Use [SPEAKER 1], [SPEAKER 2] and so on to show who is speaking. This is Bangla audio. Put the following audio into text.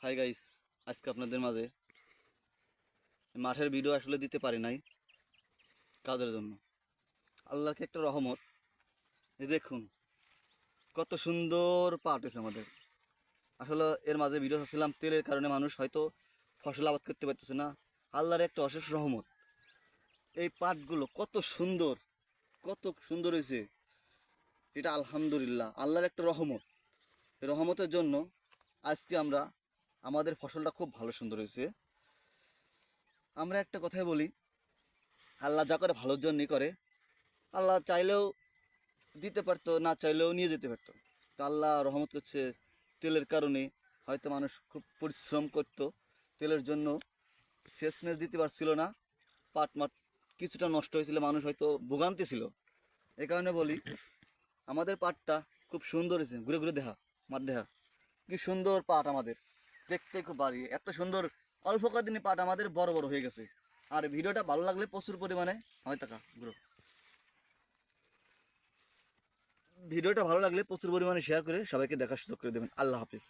[SPEAKER 1] হাই গাইস, আজকে আপনাদের মাঝে মাঠের ভিডিও আসলে দিতে পারি নাই কাজের জন্য। আল্লাহকে একটা রহমত। এই দেখুন কত সুন্দর পাট হয়েছে আমাদের। আসলে এর মাঝে ভিডিও করছিলাম, তেলের কারণে মানুষ হয়তো ফসল আবাদ করতে পারতেছে না। আল্লাহর একটা অশেষ রহমত। এই পাটগুলো কত সুন্দর হয়েছে। এটা আলহামদুলিল্লাহ আল্লাহর একটা রহমত। এই রহমতের জন্য আজকে আমাদের ফসলটা খুব ভালো সুন্দর হয়েছে। আমরা একটা কথাই বলি, আল্লাহ যা করে ভালোর জন্যই করে। আল্লাহ চাইলেও দিতে পারতো, না চাইলেও নিয়ে যেতে পারতো। তো আল্লাহ রহমত করছে তেলের কারণে। হয়তো মানুষ খুব পরিশ্রম করতো তেলের জন্য, শেষমেশ দিতে পারছিল না। পাট মাট কিছুটা নষ্ট হয়েছিল, মানুষ হয়তো ভোগান্তি ছিল। এই কারণে বলি, আমাদের পাটটা খুব সুন্দর হয়েছে। ঘুরে ঘুরে দেখা, মাঠ দেখা, কি সুন্দর পাট আমাদের। দেখতে খুব বাড়ি এত সুন্দর। অল্প কদিনে পাট আমাদের বড় বড় হয়ে গেছে। আর ভিডিওটা ভালো লাগলে প্রচুর পরিমাণে শেয়ার করে সবাইকে দেখার সুযোগ করে দেবেন। আল্লাহ হাফিজ।